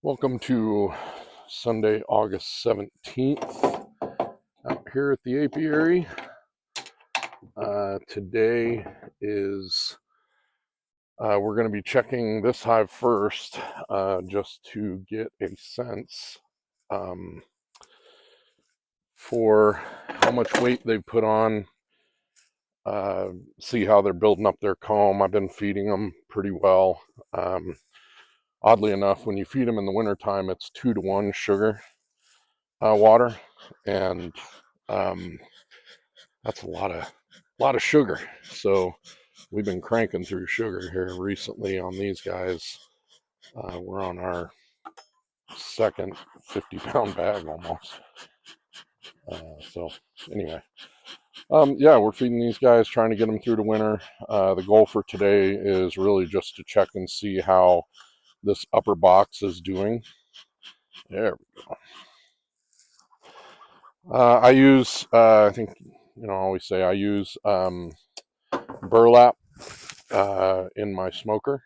Welcome to Sunday, August 17th, out here at the apiary. Today is, we're going to be checking this hive first, just to get a sense for how much weight they've put on, see how they're building up their comb. I've been feeding them pretty well. Oddly enough, when you feed them in the wintertime, it's 2-to-1 sugar water, and that's a lot of sugar. So we've been cranking through sugar here recently on these guys. We're on our second 50-pound bag almost. So anyway, yeah, we're feeding these guys, trying to get them through the winter. The goal for today is really just to check and see how this upper box is doing. There we go. I use, I think, I always say I use burlap in my smoker,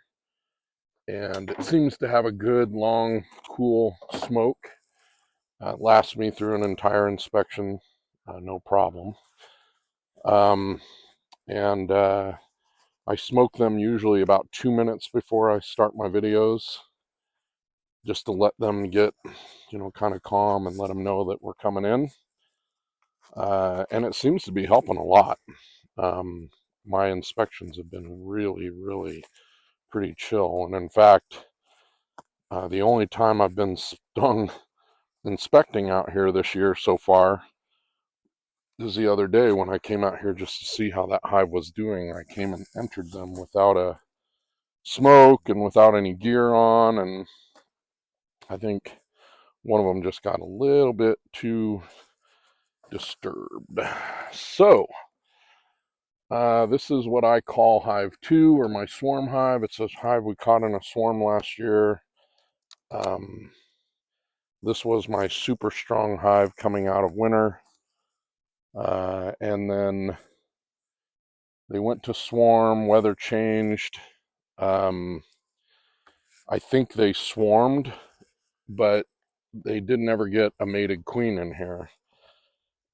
and it seems to have a good, long, cool smoke. Lasts me through an entire inspection, no problem. And I smoke them usually about 2 minutes before I start my videos, just to let them get, kind of calm and let them know that we're coming in. And it seems to be helping a lot. My inspections have been really, really pretty chill. And in fact, the only time I've been stung inspecting out here this year so far is the other day when I came out here just to see how that hive was doing. I came and entered them without a smoke and without any gear on, and I think one of them just got a little bit too disturbed. So this is what I call Hive 2, or my swarm hive. It's a hive we caught in a swarm last year. This was my super strong hive coming out of winter. And then they went to swarm, weather changed. I think they swarmed, but they didn't ever get a mated queen in here.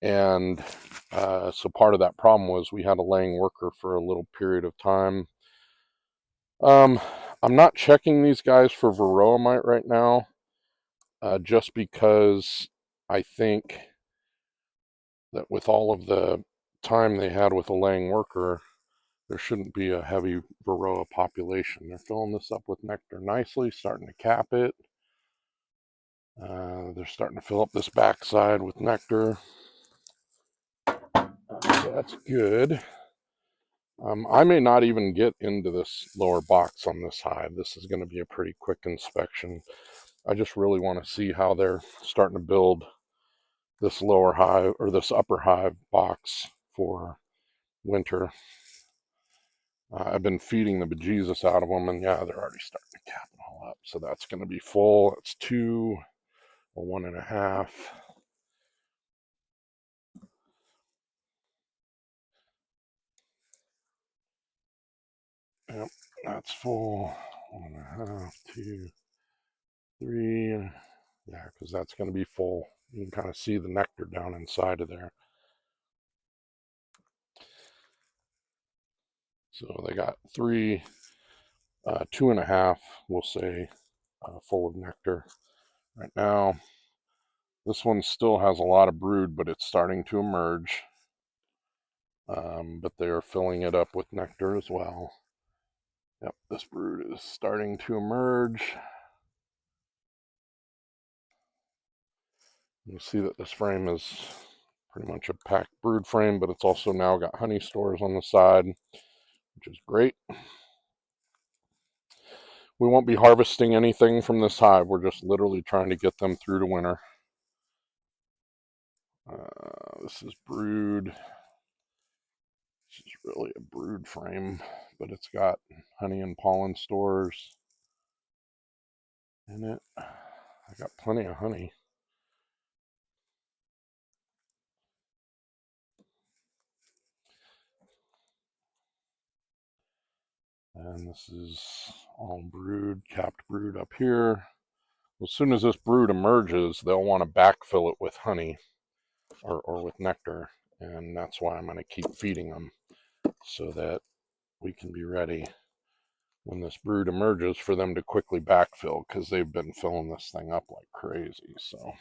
And so part of that problem was we had a laying worker for a little period of time. I'm not checking these guys for varroa mite right now, just because I think that with all of the time they had with a laying worker, there shouldn't be a heavy varroa population. They're filling this up with nectar nicely, starting to cap it. They're starting to fill up this backside with nectar. So that's good. I may not even get into this lower box on this hive. This is going to be a pretty quick inspection. I just really want to see how they're starting to build this lower hive, or this upper hive box, for winter. I've been feeding the bejesus out of them, and yeah, they're already starting to cap it all up. So that's going to be full. It's 2, a 1.5. Yep, that's full. 1.5, 2, 3. Yeah, because that's going to be full. You can kind of see the nectar down inside of there. So they got 3, 2.5, we'll say, full of nectar right now. This one still has a lot of brood, but it's starting to emerge. But they are filling it up with nectar as well. Yep, this brood is starting to emerge. You'll see that this frame is pretty much a packed brood frame, but it's also now got honey stores on the side, which is great. We won't be harvesting anything from this hive. We're just literally trying to get them through to winter. This is brood. This is really a brood frame, but it's got honey and pollen stores in it. I got plenty of honey. And this is all brood, capped brood up here. As soon as this brood emerges, they'll want to backfill it with honey or with nectar, and that's why I'm going to keep feeding them so that we can be ready when this brood emerges for them to quickly backfill, because they've been filling this thing up like crazy. So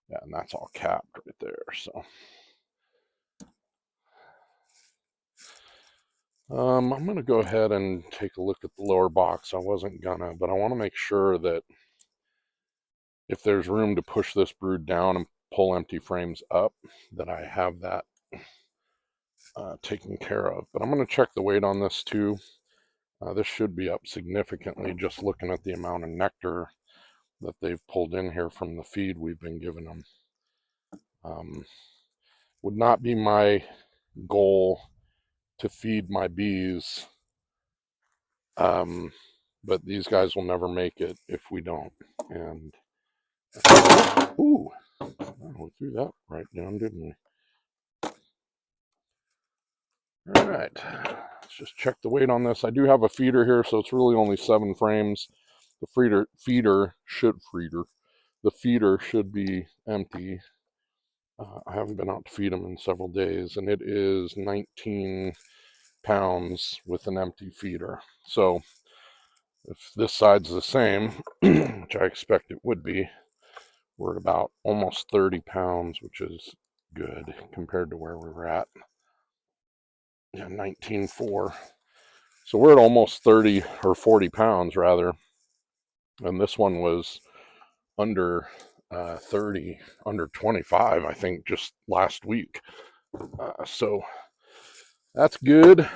yeah, and that's all capped right there. So I'm going to go ahead and take a look at the lower box. I wasn't gonna, but I want to make sure that if there's room to push this brood down and pull empty frames up, that I have that taken care of. But I'm going to check the weight on this too. This should be up significantly just looking at the amount of nectar that they've pulled in here from the feed we've been giving them. Would not be my goal to feed my bees, but these guys will never make it if we don't. And ooh, we threw that right down, didn't we? All right, let's just check the weight on this. I do have a feeder here, so it's really only 7 frames. The feeder should be empty. I haven't been out to feed them in several days, and it is 19 pounds with an empty feeder. So if this side's the same, which I expect it would be, we're at about almost 30 pounds, which is good compared to where we were at. Yeah, 19.4. So we're at almost 30 or 40 pounds rather. And this one was under 30, under 25, I think, just last week. So that's good.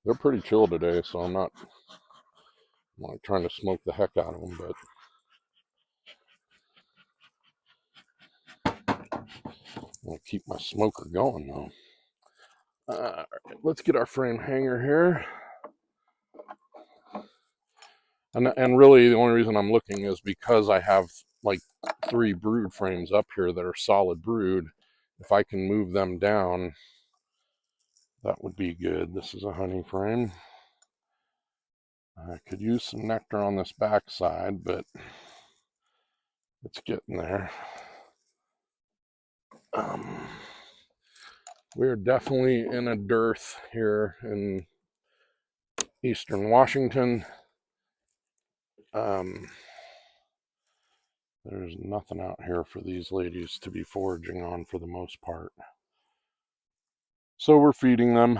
They're pretty chill today, so I'm not trying to smoke the heck out of them, but I'm going to keep my smoker going though. Right, let's get our frame hanger here. And really the only reason I'm looking is because I have like 3 brood frames up here that are solid brood. If I can move them down, that would be good. This is a honey frame. I could use some nectar on this back side, but it's getting there. We're definitely in a dearth here in eastern Washington. There's nothing out here for these ladies to be foraging on for the most part. So we're feeding them.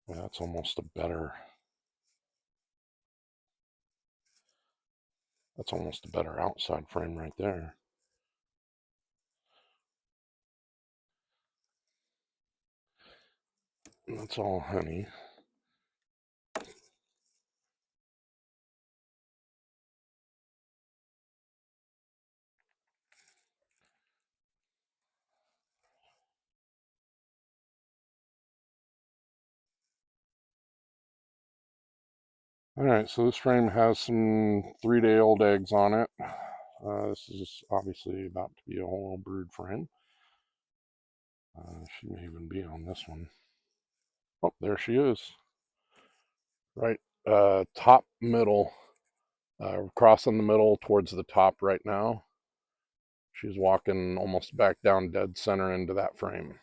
Yeah, that's almost a better outside frame right there. And that's all honey. All right, so this frame has some 3-day-old eggs on it. This is obviously about to be a whole brood frame. She may even be on this one. Oh, there she is. Right, top middle, crossing the middle towards the top right now. She's walking almost back down dead center into that frame.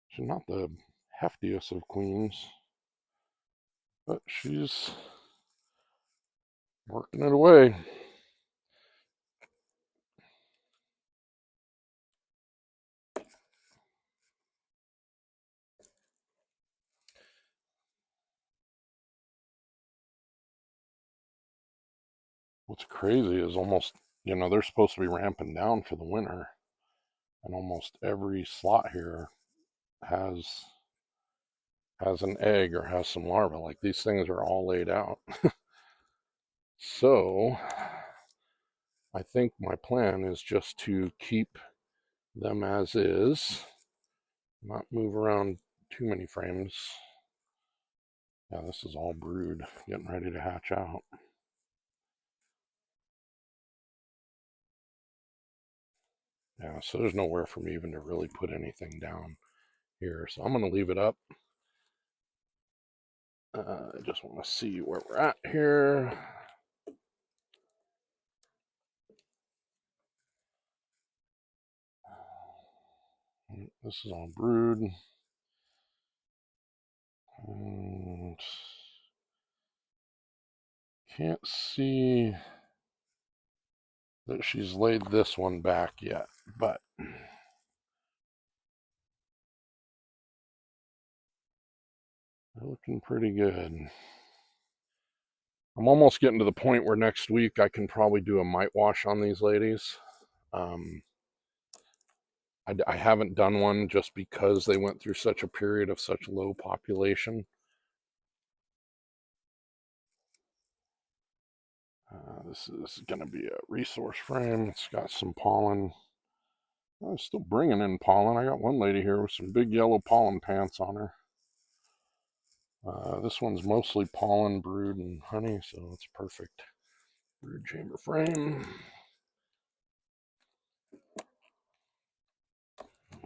She's not the heftiest of queens, but she's working it away. What's crazy is almost, they're supposed to be ramping down for the winter, and almost every slot here has an egg or has some larvae. Like, these things are all laid out. So I think my plan is just to keep them as is, not move around too many frames. Yeah, this is all brood, getting ready to hatch out. Yeah, so there's nowhere for me even to really put anything down here. So I'm going to leave it up. I just want to see where we're at here. This is all brood. And can't see that she's laid this one back yet, but they're looking pretty good. I'm almost getting to the point where next week I can probably do a mite wash on these ladies. I haven't done one just because they went through such a period of such low population. This is going to be a resource frame. It's got some pollen. I'm still bringing in pollen. I got one lady here with some big yellow pollen pants on her. This one's mostly pollen, brood, and honey, so it's perfect. Brood chamber frame.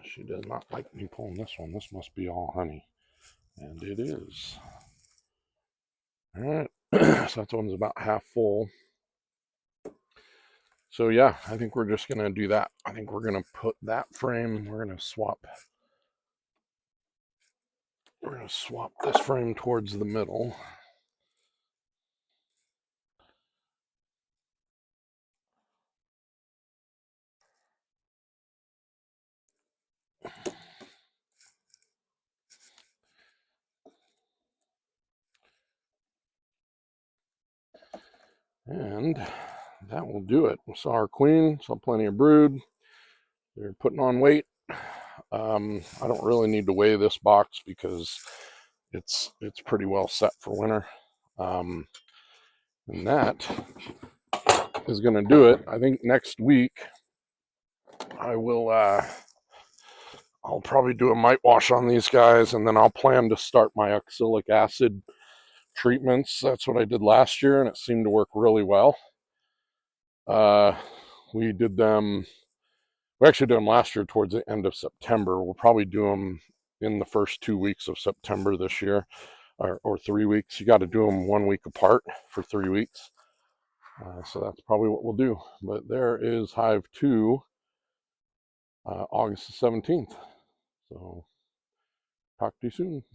She does not like me pulling this one. This must be all honey. And it is. All right. So that one's about half full. So yeah, I think we're just going to do that. I think we're going to put that frame, we're going to swap this frame towards the middle. And that will do it. We saw our queen, saw plenty of brood. They're putting on weight. I don't really need to weigh this box because it's pretty well set for winter. And that is going to do it. I think next week I will I'll probably do a mite wash on these guys, and then I'll plan to start my oxalic acid treatments. That's what I did last year, and it seemed to work really well. We did them. We actually did them last year towards the end of September. We'll probably do them in the first 2 weeks of September this year, or 3 weeks. You got to do them 1 week apart for 3 weeks. So that's probably what we'll do. But there is Hive 2, August the 17th. So talk to you soon.